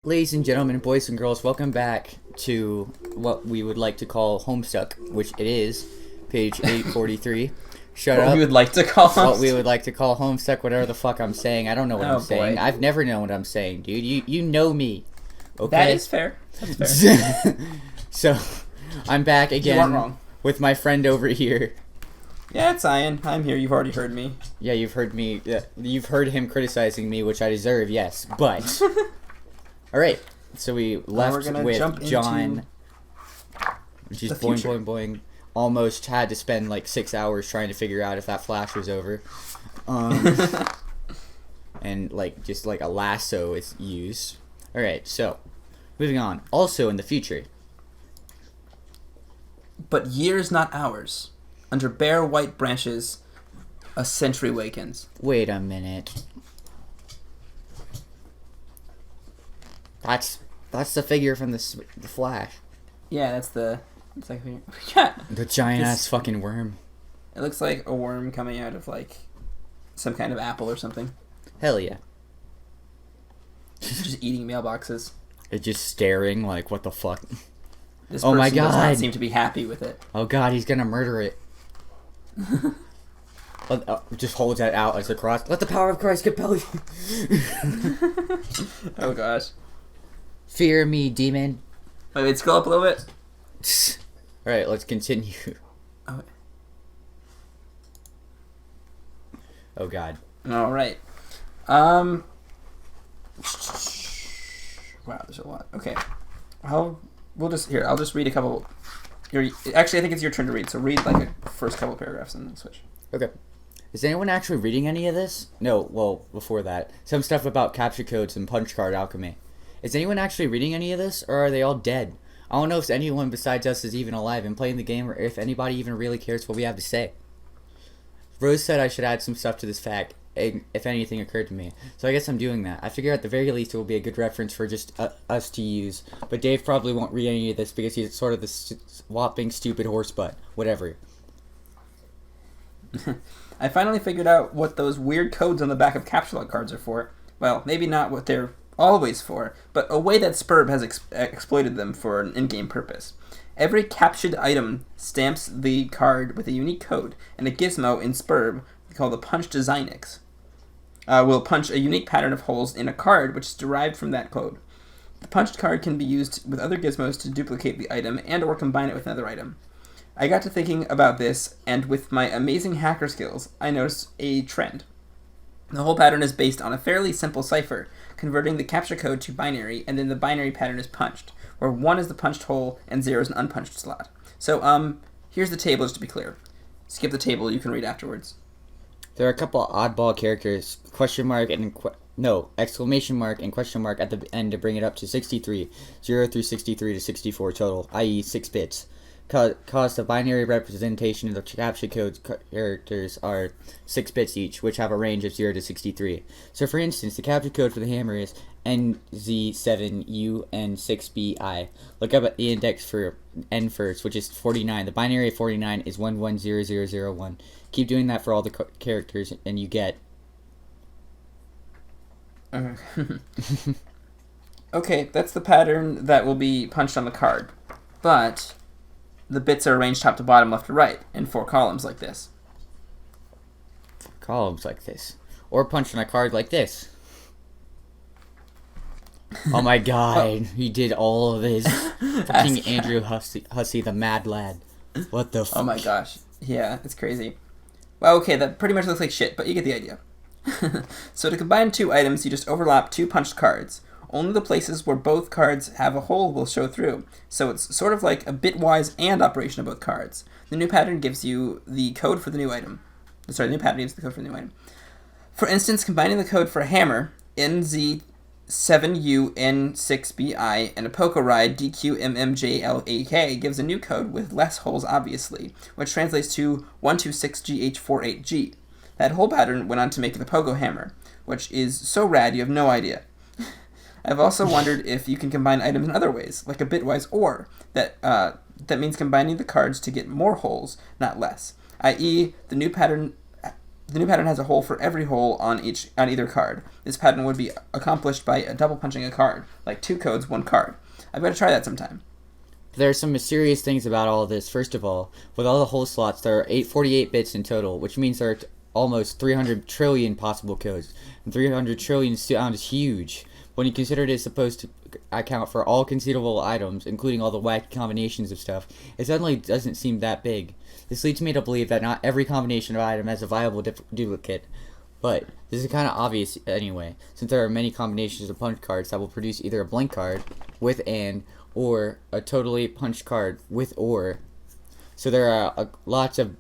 Ladies and gentlemen, boys and girls, welcome back to what we would like to call Homestuck, which it is, page 843. Shut what up. we would like to call What we would like to call Homestuck, whatever the fuck I'm saying. I don't know what I'm saying. Boy. I've never known what I'm saying, dude. You know me. Okay? That is fair. That's fair. So, I'm back You aren't again wrong. with my friend over here. Yeah, it's Ian. I'm here. You've already heard me. Yeah, you've heard me. You've heard him criticizing me, which I deserve, yes. But, alright. So we left with John, just boing, boing, boing. Almost had to spend like 6 hours trying to figure out if that flash was over. And like just like a lasso is used. Alright, so moving on. Also in the future. But years, not hours. Under bare white branches, a century wakens. Wait a minute. That's the figure from the Flash. Yeah, that's the. It's like yeah. The giant ass fucking worm. It looks like a worm coming out of like some kind of apple or something. Hell yeah. Just eating mailboxes. It's just staring like what the fuck. This Oh my person does God. not seem to be happy with it. Oh god, he's gonna murder it. Just holds that out as a cross. Let the power of Christ compel you. Oh gosh. Fear me, demon. Wait, scroll up a little bit. Alright, let's continue. Oh. Oh god. All right. Wow, there's a lot. Okay. I'll just read a couple. Actually, I think it's your turn to read. So read like a first couple paragraphs and then switch. Okay. Is anyone actually reading any of this? No, well, before that. Some stuff about capture codes and punch card alchemy. Is anyone actually reading any of this, or are they all dead? I don't know if anyone besides us is even alive and playing the game, or if anybody even really cares what we have to say. Rose said I should add some stuff to this fact, if anything occurred to me. So I guess I'm doing that. I figure at the very least it will be a good reference for just us to use. But Dave probably won't read any of this because he's sort of the whopping stupid horse butt. Whatever. I finally figured out what those weird codes on the back of capture lock cards are for. Well, maybe not what they're always for, but a way that Sburb has exploited them for an in-game purpose. Every captured item stamps the card with a unique code, and a gizmo in Sburb, called the Punch Designix, will punch a unique pattern of holes in a card which is derived from that code. The punched card can be used with other gizmos to duplicate the item and or combine it with another item. I got to thinking about this, and with my amazing hacker skills, I noticed a trend. The whole pattern is based on a fairly simple cipher, converting the capture code to binary, and then the binary pattern is punched, where 1 is the punched hole and 0 is an unpunched slot. So, here's the table just to be clear. Skip the table, you can read afterwards. There are a couple oddball characters, question mark and exclamation mark and question mark at the end to bring it up to 63, 0 through 63 to 64 total, i.e. 6 bits. Cause the binary representation of the capture code characters are 6 bits each, which have a range of 0 to 63. So for instance, the capture code for the hammer is NZ7UN6BI. Look up at the index for N first, which is 49. The binary of 49 is 110001. Keep doing that for all the characters, and you get... Okay, that's the pattern that will be punched on the card. But the bits are arranged top to bottom, left to right, in 4 columns like this. Columns like this. Or punched on a card like this. Oh my god, he did all of this. Fucking Andrew Hussie, the mad lad. What the fuck? Oh my gosh. Yeah, it's crazy. Well, okay, that pretty much looks like shit, but you get the idea. So to combine 2 items, you just overlap 2 punched cards. Only the places where both cards have a hole will show through, so it's sort of like a bitwise and operation of both cards. The new pattern gives you the code for the new item. Sorry, the new pattern gives the code for the new item. For instance, combining the code for a hammer, NZ7UN6BI, and a poker ride, DQMMJLAK, gives a new code with less holes, obviously, which translates to 126GH48G. That whole pattern went on to make the pogo hammer, which is so rad you have no idea. I've also wondered if you can combine items in other ways, like a bitwise OR, that means combining the cards to get more holes, not less. I.e., the new pattern The new pattern has a hole for every hole on either card. This pattern would be accomplished by double punching a card, like 2 codes, 1 card. I've got to try that sometime. There are some mysterious things about all of this. First of all, with all the hole slots, there are 48 bits in total, which means there are almost 300 trillion possible codes. And 300 trillion sounds huge. When you consider it is supposed to account for all conceivable items, including all the wacky combinations of stuff, it suddenly doesn't seem that big. This leads me to believe that not every combination of item has a viable duplicate. But this is kind of obvious anyway, since there are many combinations of punch cards that will produce either a blank card with and, or a totally punched card with or. So there are lots of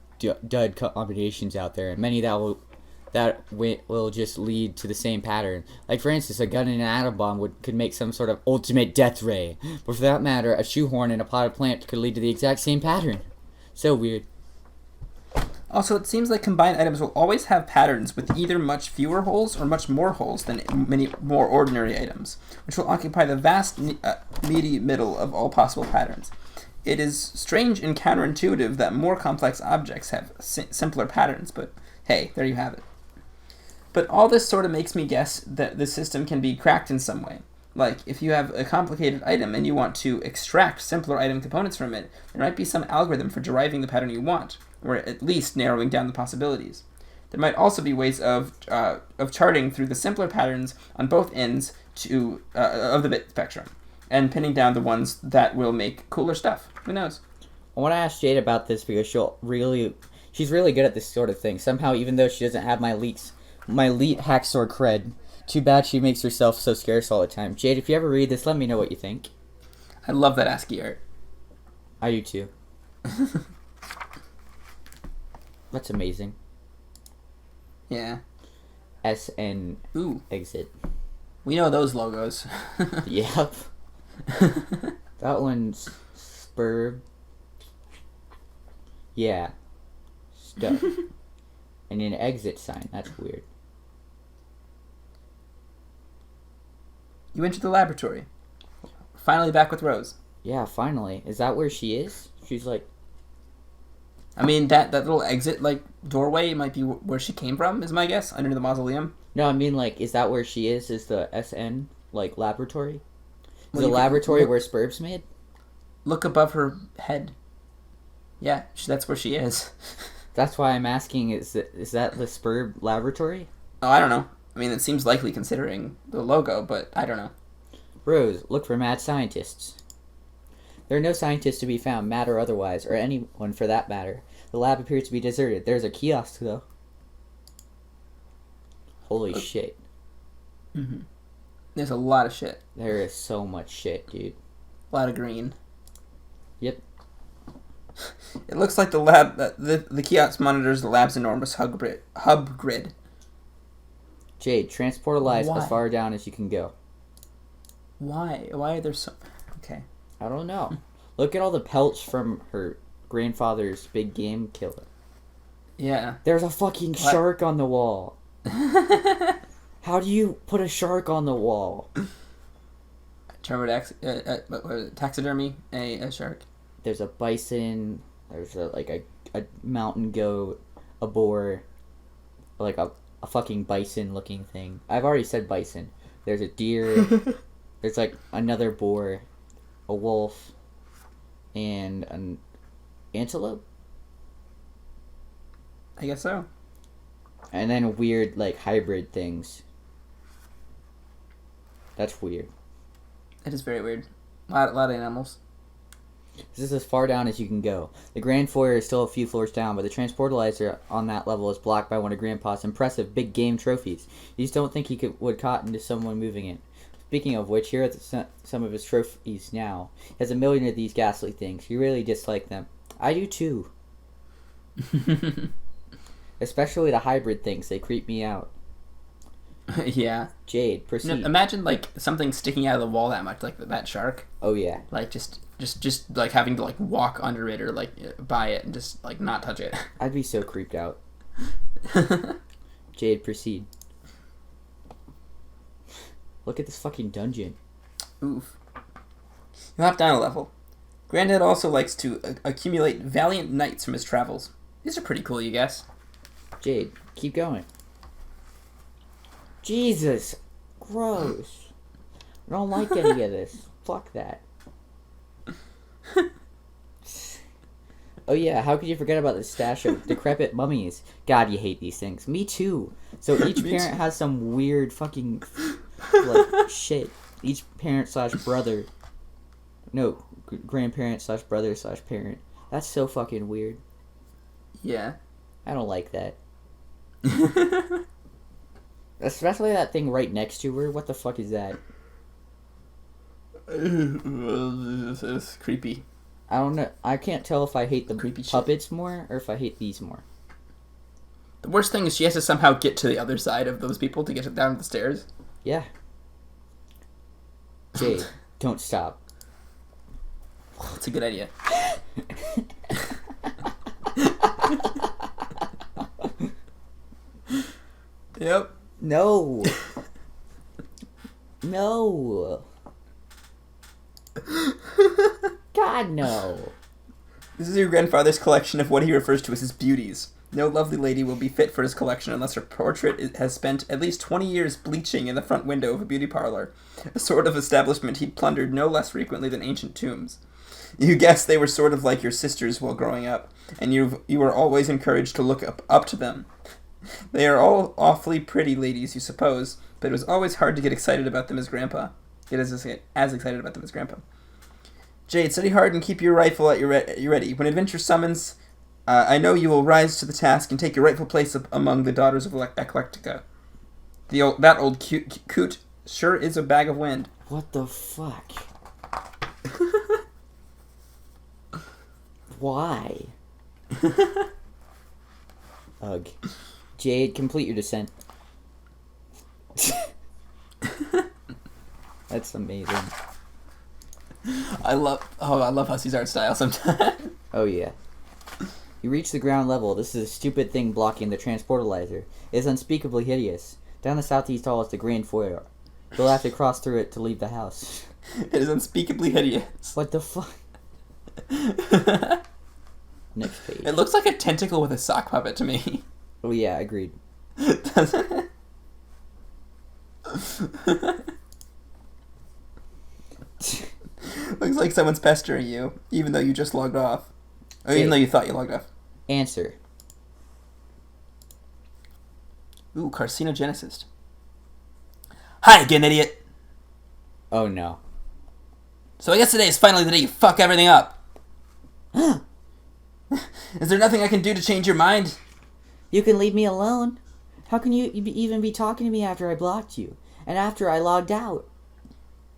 dud combinations out there, and many that will just lead to the same pattern. Like for instance, a gun and an atom bomb could make some sort of ultimate death ray. But for that matter, a shoehorn and a potted plant could lead to the exact same pattern. So weird. Also, it seems like combined items will always have patterns with either much fewer holes or much more holes than many more ordinary items, which will occupy the vast, meaty middle of all possible patterns. It is strange and counterintuitive that more complex objects have simpler patterns, but hey, there you have it. But all this sort of makes me guess that the system can be cracked in some way. Like, if you have a complicated item and you want to extract simpler item components from it, there might be some algorithm for deriving the pattern you want, or at least narrowing down the possibilities. There might also be ways of charting through the simpler patterns on both ends of the bit spectrum, and pinning down the ones that will make cooler stuff. Who knows? I want to ask Jade about this because she's really good at this sort of thing. Somehow, even though she doesn't have my elite hacksaw cred, too bad she makes herself so scarce all the time. Jade, if you ever read this, let me know what you think. I love that ASCII art. I do too. That's amazing. Yeah. SN Ooh. exit. We know those logos. Yep. That one's Sburb. Yeah. Stuff. And an exit sign. That's weird. You entered the laboratory. Finally back with Rose. Yeah, finally. Is that where she is? She's like... I mean, that little exit, doorway might be where she came from, is my guess, under the mausoleum. No, I mean, is that where she is? Is the SN, laboratory? Is the laboratory where Spurb's made? Look above her head. Yeah, that's where she is. That's why I'm asking, is that the Spurb laboratory? Oh, I don't know. I mean, it seems likely considering the logo, but I don't know. Rose, look for mad scientists. There are no scientists to be found, mad or otherwise, or anyone for that matter. The lab appears to be deserted. There's a kiosk, though. Holy shit. Mm-hmm. There's a lot of shit. There is so much shit, dude. A lot of green. Yep. It looks like the lab, the kiosk monitors the lab's enormous hub grid. Jade, transport a life as far down as you can go. Why? Why are there so... Okay. I don't know. Look at all the pelts from her grandfather's big game killer. Yeah. There's a fucking shark on the wall. How do you put a shark on the wall? Taxidermy a shark. There's a bison. There's a mountain goat, a boar, a fucking bison looking thing. I've already said bison. There's a deer. There's another boar, a wolf, and an antelope. I guess so. And then weird hybrid things. That's weird. It is very weird. A lot of animals. This is as far down as you can go. The grand foyer is still a few floors down, but the transportalizer on that level is blocked by one of Grandpa's impressive big game trophies. You just don't think he would cotton to someone moving it. Speaking of which, here are some of his trophies now. He has a million of these ghastly things. You really dislike them. I do too. Especially the hybrid things. They creep me out. Yeah. Jade, proceed. Imagine something sticking out of the wall that much, like that shark. Oh yeah. Just having to walk under it or by it and just not touch it. I'd be so creeped out. Jade, proceed. Look at this fucking dungeon. Oof. You hop down a level. Granddad also likes to accumulate valiant knights from his travels. These are pretty cool, you guess. Jade, keep going. Jesus. Gross. I don't like any of this. Fuck that. Oh yeah, how could you forget about the stash of decrepit mummies? God, you hate these things. Me too. So each parent has some weird fucking, like, shit. Each parent slash brother. No, grandparent slash brother slash parent. That's so fucking weird. Yeah. I don't like that. Especially that thing right next to her. What the fuck is that? It's creepy. I don't know. I can't tell if I hate the Creepy puppets more or if I hate these more. The worst thing is she has to somehow get to the other side of those people to get down the stairs. Yeah. Jade, don't stop. It's a good idea. Yep. No. No. God, no. This is your grandfather's collection of what he refers to as his beauties. No lovely lady will be fit for his collection unless her portrait has spent at least 20 years bleaching in the front window of a beauty parlor, a sort of establishment he plundered no less frequently than ancient tombs. You guessed they were sort of like your sisters while growing up, and you were always encouraged to look up to them. They are all awfully pretty ladies, you suppose, but it was always hard to get excited about them as Grandpa. Get as excited about them as Grandpa. Jade, study hard and keep your rifle at your ready. When adventure summons, I know you will rise to the task and take your rightful place among the daughters of Eclectica. That old coot sure is a bag of wind. What the fuck? Why? Ugh. Jade, complete your descent. That's amazing. I love Hussie's art style sometimes. Oh yeah. You reach the ground level. This is a stupid thing blocking the transportalizer. It is unspeakably hideous. Down the southeast hall is the grand foyer. You'll have to cross through it to leave the house. It is unspeakably hideous. What the fuck? Next page. It looks like a tentacle with a sock puppet to me. Oh yeah, agreed. Doesn't it? Looks like someone's pestering you, even though you just logged off. Or even though you thought you logged off. Answer. Ooh, carcinogenicist. Hi again, idiot. Oh no. So I guess today is finally the day you fuck everything up. Is there nothing I can do to change your mind? You can leave me alone. How can you even be talking to me after I blocked you? And after I logged out?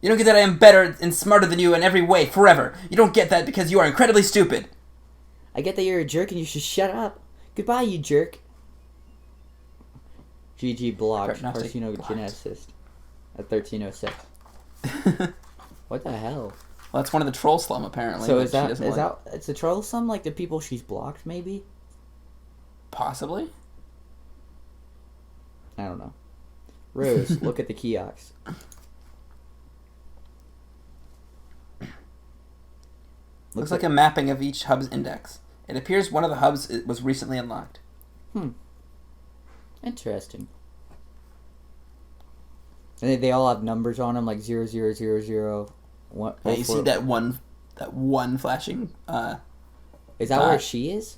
You don't get that I am better and smarter than you in every way, forever. You don't get that because you are incredibly stupid. I get that you're a jerk and you should shut up. Goodbye, you jerk. GG blocked. Carcinogenicist. At 1306. What the hell? Well, that's one of the troll slum, apparently. So is that it's a troll slum, like the people she's blocked, maybe? Possibly. I don't know. Rose, look at the kiosks. Looks like a mapping of each hub's index. It appears one of the hubs was recently unlocked. Interesting. And they all have numbers on them, like 0000. Yeah, you see that one flashing. Is that where she is?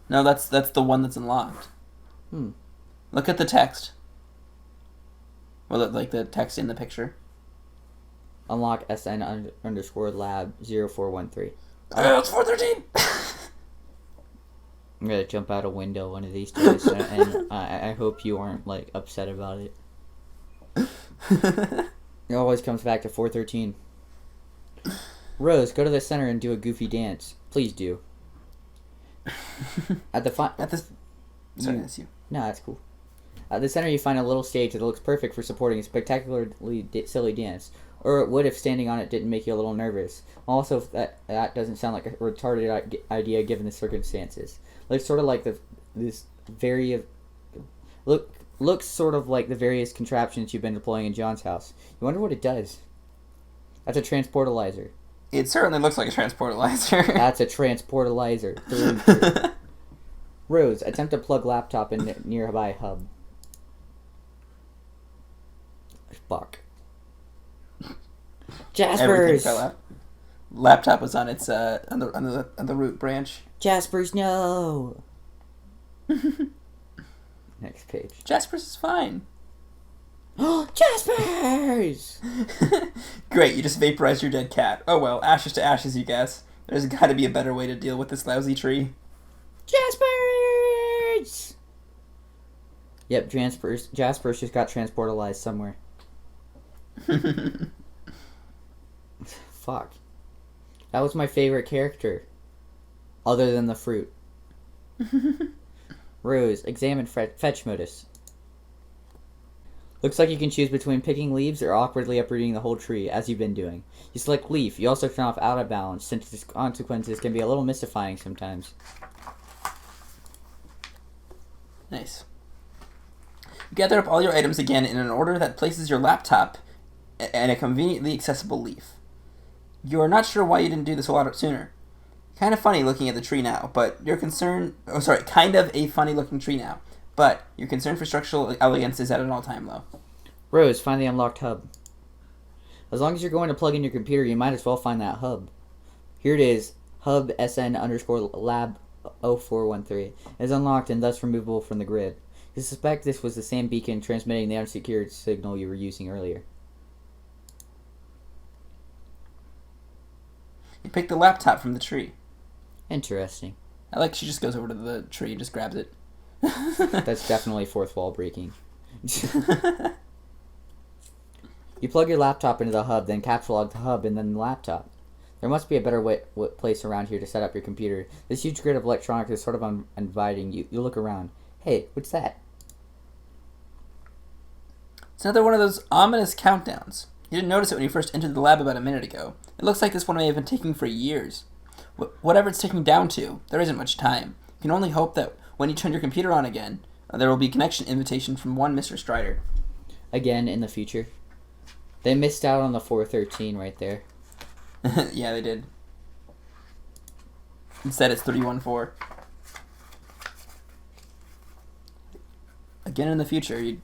No, that's the one that's unlocked. Look at the text. Well, like the text in the picture. Unlock SN_lab 0413. It's 413. I'm gonna jump out a window one of these days, and I hope you aren't like upset about it. It always comes back to 413. Rose, go to the center and do a goofy dance. Please do. Sorry, that's you. No, that's cool. At the center, you find a little stage that looks perfect for supporting a spectacularly silly dance. Or it would if standing on it didn't make you a little nervous. Also, that doesn't sound like a retarded idea given the circumstances. Looks sort of like looks sort of like the various contraptions you've been deploying in John's house. You wonder what it does. That's a transportalizer. It certainly looks like a transportalizer. That's a transportalizer. Rose, attempt to plug laptop in nearby hub. Fuck. Everything Jaspers! fell out. Laptop was on its on the root branch. Jaspers, no! Next page. Jaspers is fine. Jaspers! Great, you just vaporized your dead cat. Oh well, ashes to ashes, you guess. There's got to be a better way to deal with this lousy tree. Jaspers! Yep, Jaspers just got transportalized somewhere. Fuck. That was my favorite character. Other than the fruit. Rose, examine fetch modus. Looks like you can choose between picking leaves or awkwardly uprooting the whole tree, as you've been doing. You select leaf. You also turn off out of balance, since its consequences can be a little mystifying sometimes. Nice. Gather up all your items again in an order that places your laptop and a conveniently accessible leaf. You are not sure why you didn't do this a lot sooner. Kind of funny looking at the tree now, but your concern... Oh, sorry, kind of a funny looking tree now, but your concern for structural elegance is at an all-time low. Rose, find the unlocked hub. As long as you're going to plug in your computer, you might as well find that hub. Here it is, hub SN_lab 0413. It is unlocked and thus removable from the grid. You suspect this was the same beacon transmitting the unsecured signal you were using earlier. You pick the laptop from the tree. Interesting. I like she just goes over to the tree and just grabs it. That's definitely fourth wall breaking. You plug your laptop into the hub, then capsule log the hub and then the laptop. There must be a better place around here to set up your computer. This huge grid of electronics is sort of uninviting. You look around. Hey, what's that? It's another one of those ominous countdowns. You didn't notice it when you first entered the lab about a minute ago. It looks like this one may have been taking for years. Whatever it's taking down to, there isn't much time. You can only hope that when you turn your computer on again, there will be a connection invitation from one Mr. Strider. Again, in the future. They missed out on the 413 right there. Yeah, they did. Instead, it's 314. Again in the future, you...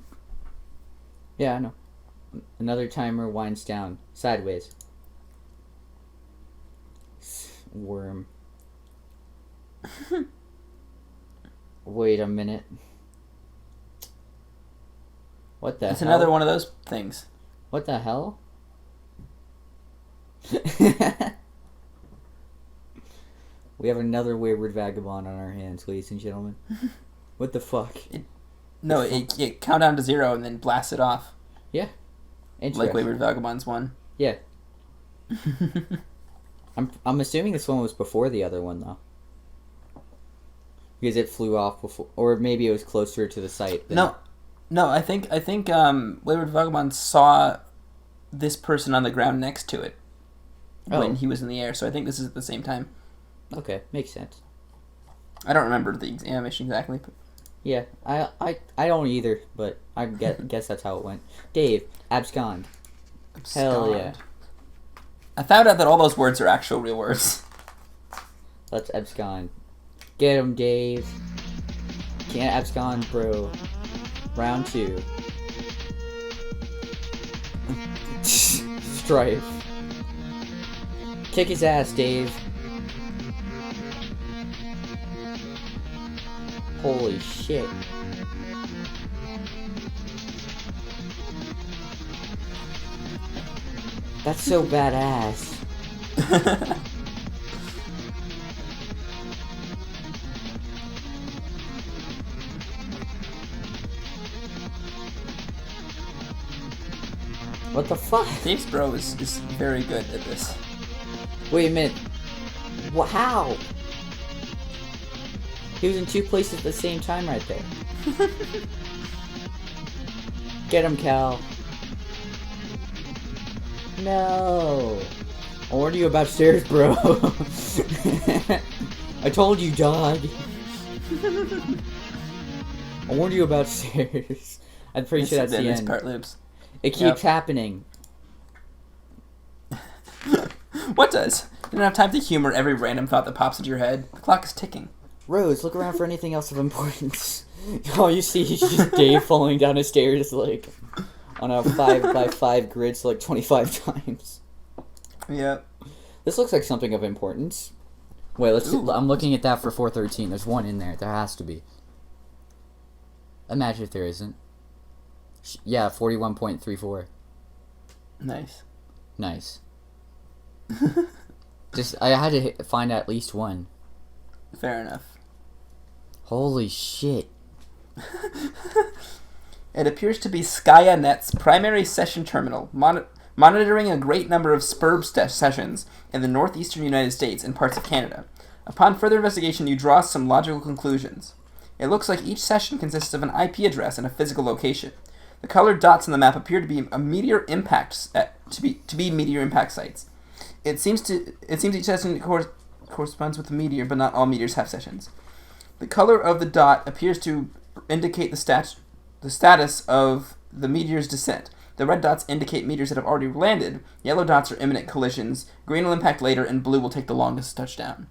Yeah, I know. Another timer winds down. Sideways. Worm. Wait a minute. What the It's hell? another one of those things. What the hell? We have another wayward vagabond on our hands, ladies and gentlemen. What the fuck? It count down to 0 and then blast it off. Yeah. Like Wayward Vagabonds 1. Yeah. I'm assuming this one was before the other one though. Because it flew off before, or maybe it was closer to the site. No, I think Wayward Vagabond saw this person on the ground next to it when he was in the air. So I think this is at the same time. Okay, makes sense. I don't remember the animation exactly. But... Yeah, I don't either, but I guess that's how it went. Dave, abscond. Hell yeah. I found out that all those words are actual real words. Let's abscond. Get him, Dave. Can't abscond, bro. Round 2. Strife. Kick his ass, Dave. Holy shit. That's so badass. What the fuck? Dave's bro is very good at this. Wait a minute. How? He was in 2 places at the same time right there. Get him, Cal. No. I warned you about stairs, bro. I told you, dog. I warned you about stairs. I'm pretty sure that's the this end. part loops. It keeps happening. What does? You don't have time to humor every random thought that pops into your head. The clock is ticking. Rose, look around for anything else of importance. All you see is just Dave falling down the stairs, like, on a 5x5 grid, so like 25 times. Yep. This looks like something of importance. Wait, let's see. I'm looking at that for 413. There's one in there. There has to be. Imagine if there isn't. Yeah, 41.34. Nice. Nice. I had to find at least one. Fair enough. Holy shit. It appears to be SkyNet's primary session terminal, monitoring a great number of Sburb sessions in the northeastern United States and parts of Canada. Upon further investigation, you draw some logical conclusions. It looks like each session consists of an IP address and a physical location. The colored dots on the map appear to be a meteor impact meteor impact sites. It seems each session corresponds with a meteor, but not all meteors have sessions. The color of the dot appears to indicate the status of the meteor's descent. The red dots indicate meteors that have already landed. Yellow dots are imminent collisions. Green will impact later, and blue will take the longest to touch down.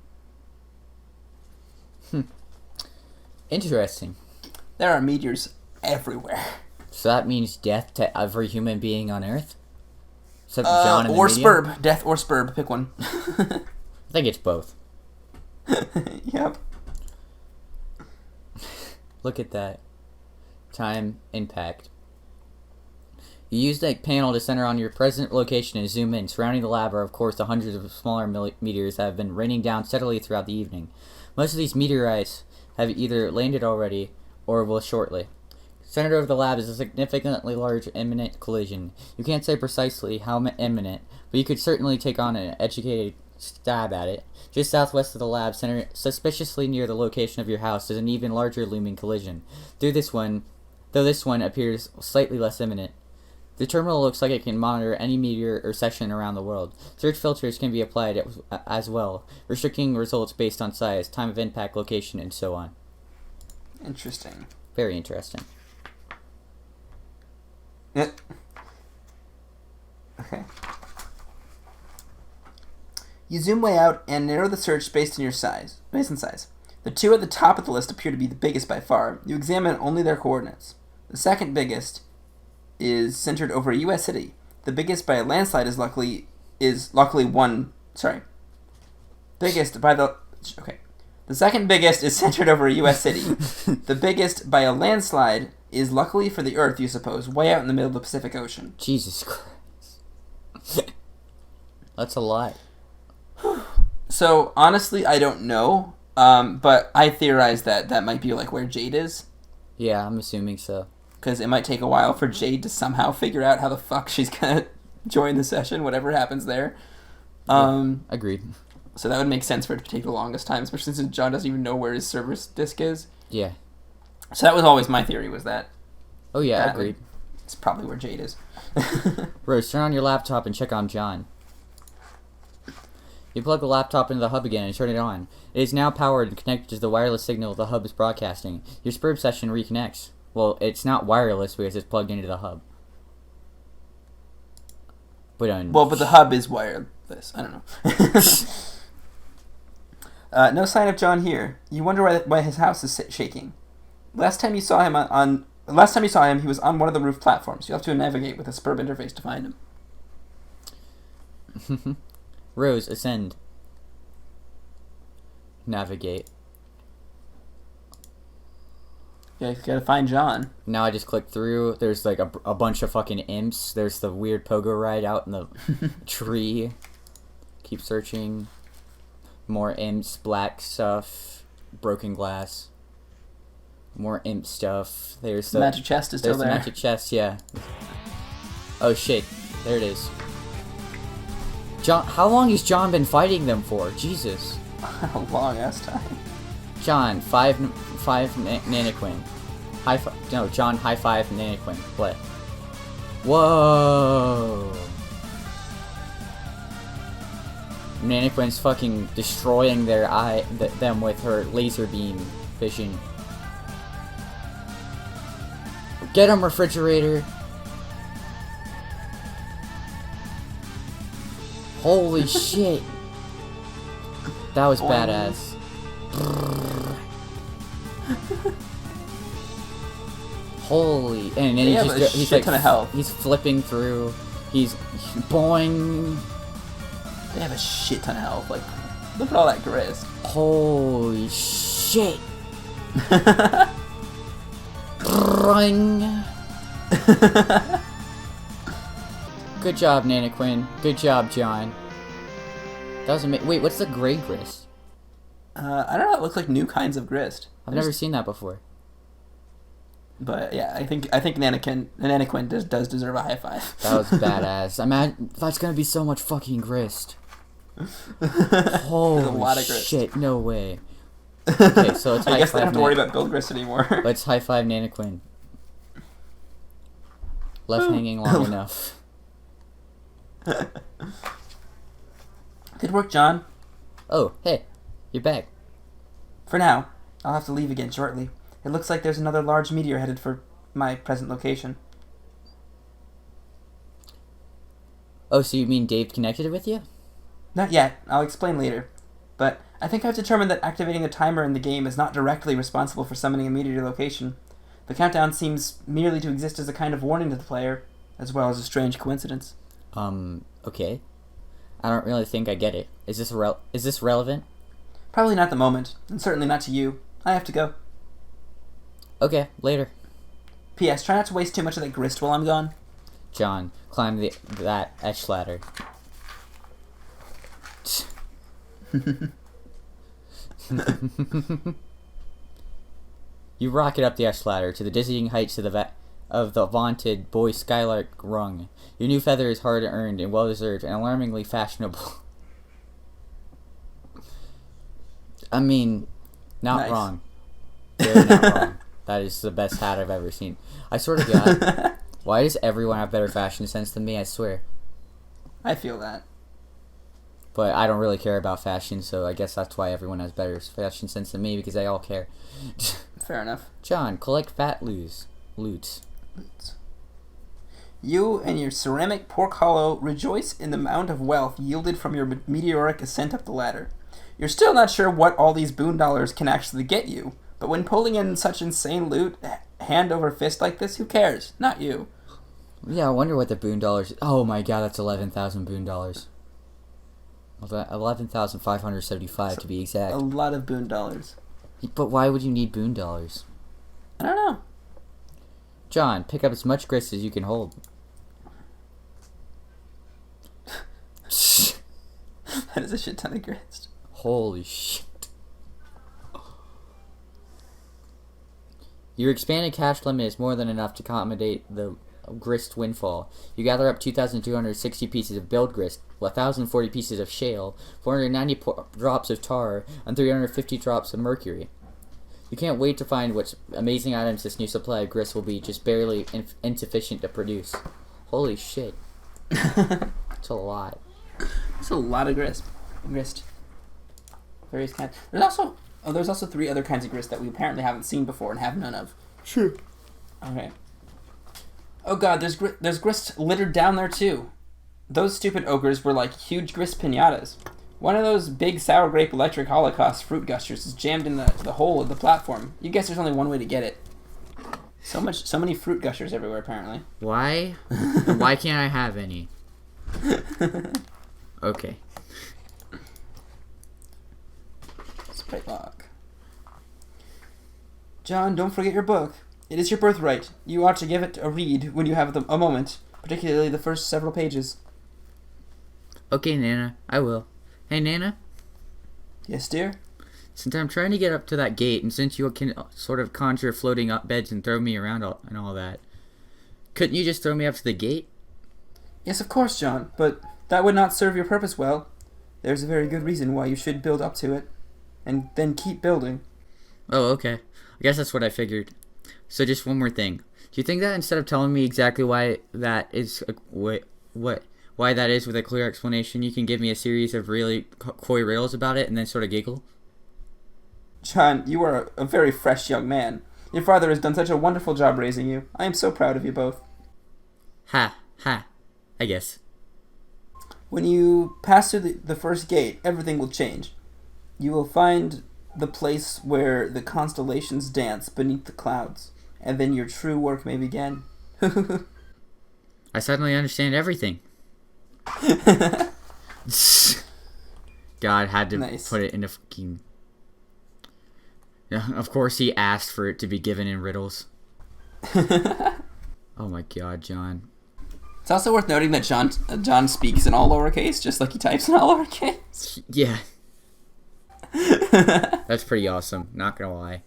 Interesting. There are meteors everywhere. So that means death to every human being on Earth? Except John and the or medium? Sburb. Death or Sburb. Pick one. I think it's both. Yep. Look at that. Time impact. You use the panel to center on your present location and zoom in. Surrounding the lab are, of course, the hundreds of smaller meteors that have been raining down steadily throughout the evening. Most of these meteorites have either landed already or will shortly. Centered over the lab is a significantly large imminent collision. You can't say precisely how imminent, but you could certainly take on an educated stab at it. Just southwest of the lab, centered suspiciously near the location of your house, is an even larger looming collision. Though this one appears slightly less imminent. The terminal looks like it can monitor any meteor or session around the world. Search filters can be applied as well, restricting results based on size, time of impact, location, and so on. Interesting. Very interesting. Okay. You zoom way out and narrow the search based on size. The two at the top of the list appear to be the biggest by far. You examine only their coordinates. The second biggest is centered over a U.S. city. The biggest by a landslide is luckily one. Sorry. Biggest by the. Okay. The second biggest is centered over a U.S. city. The biggest by a landslide is, luckily for the Earth, you suppose, way out in the middle of the Pacific Ocean. Jesus Christ. That's a lot. So, honestly, I don't know. But I theorize that might be like where Jade is. Yeah, I'm assuming so. Because it might take a while for Jade to somehow figure out how the fuck she's gonna join the session, whatever happens there. Agreed. So that would make sense for it to take the longest time, especially since John doesn't even know where his service disk is. Yeah. So that was always my theory, was that. Oh yeah, agreed. It's probably where Jade is. Rose, turn on your laptop and check on John. You plug the laptop into the hub again and turn it on. It is now powered and connected to the wireless signal the hub is broadcasting. Your Sburb session reconnects. Well, it's not wireless because it's plugged into the hub. But the hub is wireless. I don't know. No sign of John here. You wonder why his house is shaking. Last time you saw him, he was on one of the roof platforms. You'll have to navigate with a Sburb interface to find him. Rose, ascend. Navigate. Yeah, you gotta find John. Now I just click through. There's like a bunch of fucking imps. There's the weird pogo ride out in the tree. Keep searching. More imps, black stuff, broken glass. More imp stuff. There's the magic chest is still there. There's the magic chest, yeah. Oh shit, there it is. John, how long has John been fighting them for? Jesus. A long ass time. John, 5 Nanoquin. John, high five Nanoquin. What? Whoa. Nanoquin's fucking destroying them with her laser beam vision. Get him, refrigerator. Holy shit. That was badass. Holy, and then They have a he's shit ton of health. He's flipping through. He's boing. They have a shit ton of health. Like, look at all that grist. Holy shit. Boing. Good job, Nana Quinn. Good job, John. That was amazing. Wait, what's the gray grist? I don't know. It looks like new kinds of grist. I've never seen that before. But yeah, I think Nana Quinn does deserve a high five. That was badass. That's gonna be so much fucking grist. Holy a lot of grist. Shit! No way. Okay, so it's I guess they don't have to worry about build grist anymore. Let's high five Nana Quinn. Left hanging long enough. Good work, John. Oh, hey, you're back. For now, I'll have to leave again shortly. It looks like there's another large meteor headed for my present location. Oh, so you mean Dave connected it with you? Not yet. I'll explain later. But I think I've determined that activating a timer in the game is not directly responsible for summoning a meteor location. The countdown seems merely to exist as a kind of warning to the player, as well as a strange coincidence. Okay. I don't really think I get it. Is this relevant? Probably not at the moment, and certainly not to you. I have to go. Okay, later. P.S. Try not to waste too much of that grist while I'm gone. John, climb that etch ladder. You rocket up the etch ladder to the dizzying heights of the vaunted boy Skylark rung. Your new feather is hard earned and well deserved and alarmingly fashionable. I mean, not Nice. wrong. Very not wrong. That is the best hat I've ever seen. I swear to God, why does everyone have better fashion sense than me? I swear. I feel that. But I don't really care about fashion, so I guess that's why everyone has better fashion sense than me, because they all care. Fair enough. John, collect fat loot. You and your ceramic pork hollow rejoice in the amount of wealth yielded from your meteoric ascent up the ladder. You're still not sure what all these boon dollars can actually get you, but when pulling in such insane loot, hand over fist like this, who cares? Not you. Yeah, I wonder what the boon dollars... Oh my god, that's 11,000 boon dollars. 11,575 to be exact. A lot of boon dollars. But why would you need boon dollars? I don't know. John, pick up as much grist as you can hold. That is a shit ton of grist. Holy shit. Your expanded cash limit is more than enough to accommodate the grist windfall. You gather up 2,260 pieces of build grist, 1,040 pieces of shale, 490 drops of tar, and 350 drops of mercury. You can't wait to find what amazing items this new supply of grist will be just barely insufficient to produce. Holy shit. That's a lot. It's a lot of grist. Various kinds. There's also 3 other kinds of grist that we apparently haven't seen before and have none of. Sure. Okay. Oh god, there's grist littered down there too. Those stupid ogres were like huge grist pinatas. One of those big sour grape electric holocaust fruit gushers is jammed in the hole of the platform. You guess there's only one way to get it. So many fruit gushers everywhere apparently. Why? And why can't I have any? Okay. Sprite lock. John, don't forget your book. It is your birthright. You ought to give it a read when you have a moment, particularly the first several pages. Okay, Nana, I will. Hey, Nana? Yes, dear? Since I'm trying to get up to that gate, and since you can sort of conjure floating up beds and throw me around and all that, couldn't you just throw me up to the gate? Yes, of course, John, but that would not serve your purpose well. There's a very good reason why you should build up to it, and then keep building. Oh, okay. I guess that's what I figured. So just one more thing. Do you think that instead of telling me exactly why that is, why that is with a clear explanation, you can give me a series of really coy riddles about it and then sort of giggle? John, you are a very fresh young man. Your father has done such a wonderful job raising you. I am so proud of you both. Ha, I guess. When you pass through the first gate, everything will change. You will find the place where the constellations dance beneath the clouds, and then your true work may begin. I suddenly understand everything. God had to put it in a fucking... Yeah, of course he asked for it to be given in riddles. Oh my god, John. It's also worth noting that John speaks in all lowercase, just like he types in all lowercase. Yeah. That's pretty awesome, not gonna lie.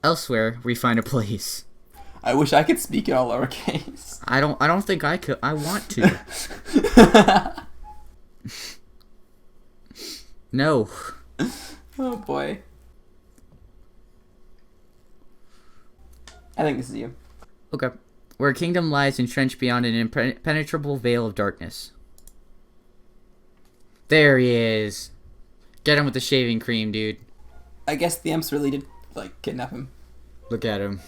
Elsewhere, we find a place. I wish I could speak in all lowercase. I don't think I could. I want to. No. Oh boy. I think this is you. Okay. Where a kingdom lies entrenched beyond an impenetrable veil of darkness. There he is. Get him with the shaving cream, dude. I guess the imps really did, kidnap him. Look at him.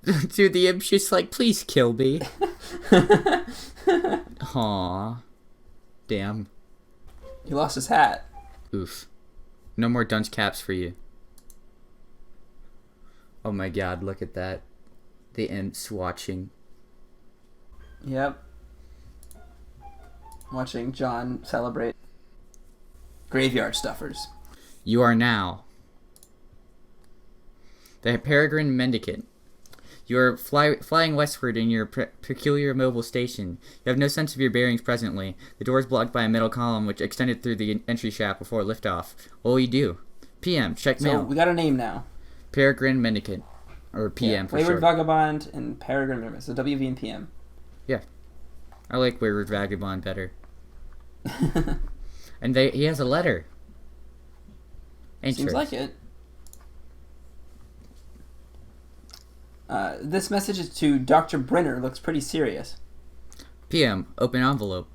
Dude, the imp's just like, please kill me. Aww. Damn. He lost his hat. Oof. No more dunce caps for you. Oh my god, look at that. The imps watching. Yep. Watching John celebrate. Graveyard stuffers. You are now the Peregrine Mendicant. You are flying westward in your peculiar mobile station. You have no sense of your bearings presently. The door is blocked by a metal column which extended through the entry shaft before liftoff. What will you do? PM, check mail. So we got a name now. Peregrine Mendicant. Or PM for Wayward short. Vagabond and Peregrine Mendicant. So WV and PM. Yeah. I like Wayward Vagabond better. And he has a letter. Seems like it. This message is to Dr. Brenner. Looks pretty serious. PM, open envelope.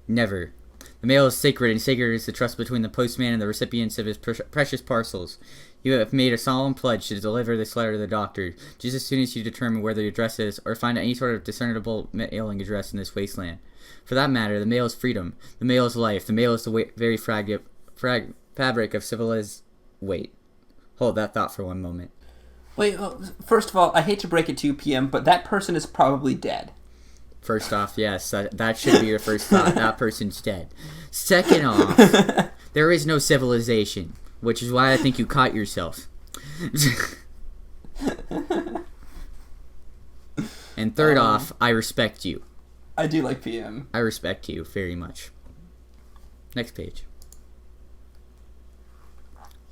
Never. The mail is sacred, and sacred is the trust between the postman and the recipients of his precious parcels. You have made a solemn pledge to deliver this letter to the doctor, just as soon as you determine where the address is, or find any sort of discernible mailing address in this wasteland. For that matter, the mail is freedom. The mail is life. The mail is the very fabric of civilized... Wait. Hold that thought for one moment. Wait, first of all, I hate to break it to you, PM, but that person is probably dead. First off, yes, that should be your first thought. That person's dead. Second off, there is no civilization, which is why I think you caught yourself. And third off, I respect you. I do like PM. I respect you very much. Next page.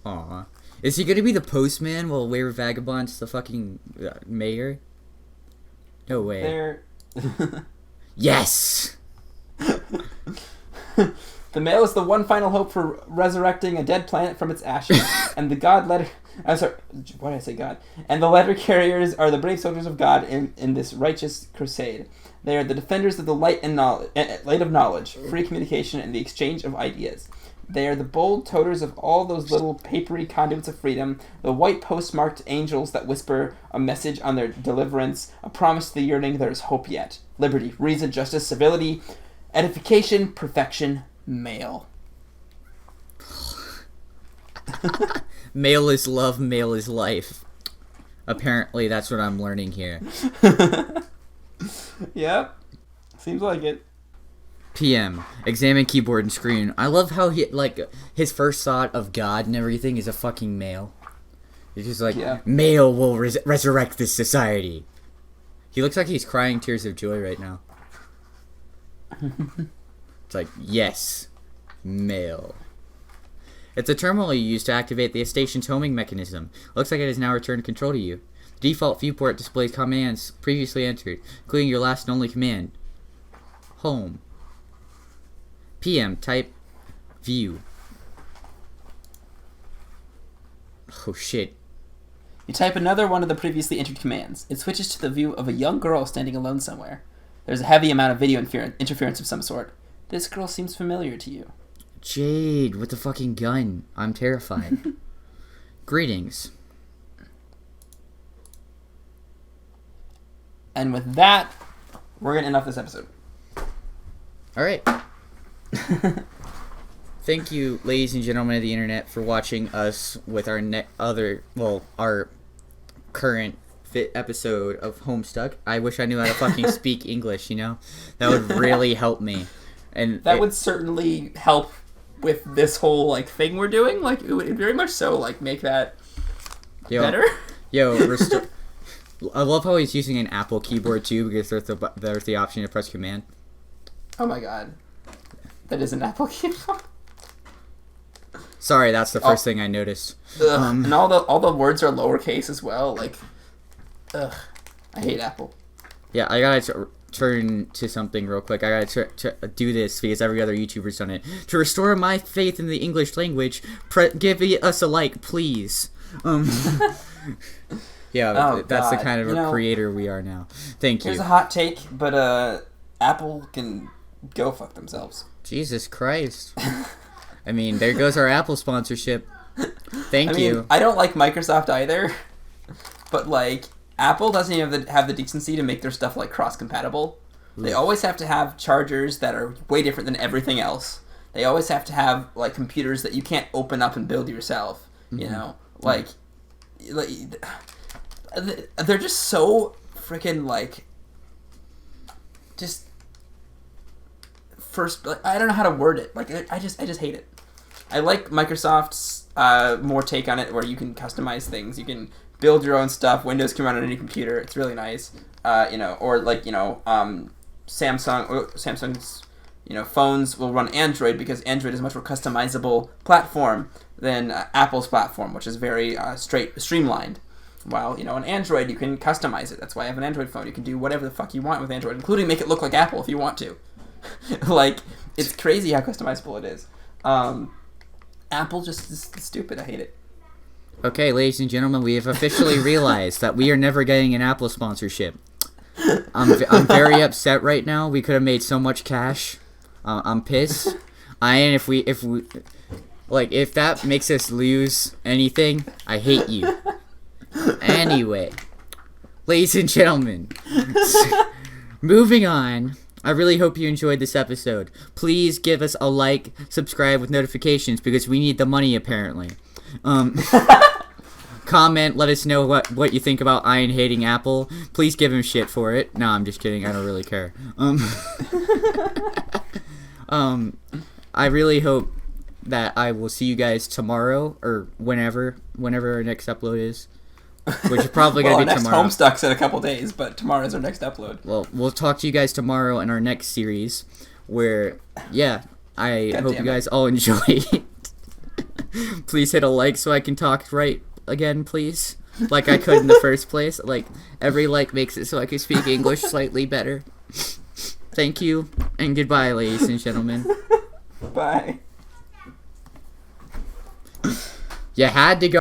Aw. Is he gonna be the postman while Wayward Vagabond's the fucking mayor? No way. Yes! The mail is the one final hope for resurrecting a dead planet from its ashes. And the God letter... I'm sorry, why did I say God? And the letter carriers are the brave soldiers of God in this righteous crusade. They are the defenders of the light of knowledge, free communication, and the exchange of ideas. They are the bold toters of all those little papery conduits of freedom, the white postmarked angels that whisper a message on their deliverance, a promise to the yearning there is hope yet. Liberty, reason, justice, civility, edification, perfection, mail. Mail is love, mail is life. Apparently that's what I'm learning here. Yep. Seems like it. PM. Examine keyboard and screen. I love how his first thought of God and everything is a fucking mail. He's just like, yeah. Mail will resurrect this society. He looks like he's crying tears of joy right now. It's like, yes, mail. It's a terminal you use to activate the station's homing mechanism. Looks like it has now returned control to you. The default viewport displays commands previously entered, including your last and only command. Home. PM, type, view. Oh shit. You type another one of the previously entered commands. It switches to the view of a young girl standing alone somewhere. There's a heavy amount of video interference of some sort. This girl seems familiar to you. Jade, with the fucking gun. I'm terrified. Greetings. And with that, we're going to end off this episode. Alright. thank you, ladies and gentlemen of the internet, for watching us with our our current fit episode of Homestuck. I wish I knew how to fucking speak English, you know? That would really help me. And that would certainly help with this whole, like, thing we're doing. Like, it would very much so, like, make that better. I love how he's using an Apple keyboard, too, because there's the option to press command. Oh my god. That is an Apple keyboard. Sorry, that's the first thing I noticed. And all the words are lowercase as well. Like, ugh. I hate Apple. Yeah, I gotta turn to something real quick. I gotta do this because every other YouTuber's done it. To restore my faith in the English language, give us a like, please. Yeah, that's the kind of a creator we are now. Thank you. Here's a hot take, but Apple can go fuck themselves. Jesus Christ. I mean, there goes our Apple sponsorship. Thank you. I don't like Microsoft either, but, like, Apple doesn't even have the decency to make their stuff, like, cross-compatible. They always have to have chargers that are way different than everything else. They always have to have, like, computers that you can't open up and build yourself, you know? Like, they're just so freaking, like, just... First, like, I don't know how to word it. Like, I just hate it. I like Microsoft's more take on it, where you can customize things. You can build your own stuff. Windows can run on any computer. It's really nice. Or like, Samsung's, phones will run Android because Android is a much more customizable platform than Apple's platform, which is very streamlined. While, on Android, you can customize it. That's why I have an Android phone. You can do whatever the fuck you want with Android, including make it look like Apple if you want to. Like, it's crazy how customizable it is. Apple just is stupid. I hate it. Okay, ladies and gentlemen, we have officially realized that we are never getting an Apple sponsorship. I'm very upset right now. We could have made so much cash. I'm pissed. And if that makes us lose anything, I hate you. Anyway, ladies and gentlemen, moving on. I really hope you enjoyed this episode. Please give us a like, subscribe with notifications, because we need the money, apparently. Comment, let us know what you think about Ian hating Apple. Please give him shit for it. No, I'm just kidding. I don't really care. I really hope that I will see you guys tomorrow, or whenever our next upload is. Which is probably going to be tomorrow. Next Homestuck's in a couple days, but tomorrow's our next upload. Well, we'll talk to you guys tomorrow in our next series, where, I hope you guys all enjoy it. Please hit a like so I can talk right again, please. Like I could in the first place. Like, every like makes it so I can speak English slightly better. Thank you, and goodbye, ladies and gentlemen. Bye. You had to go.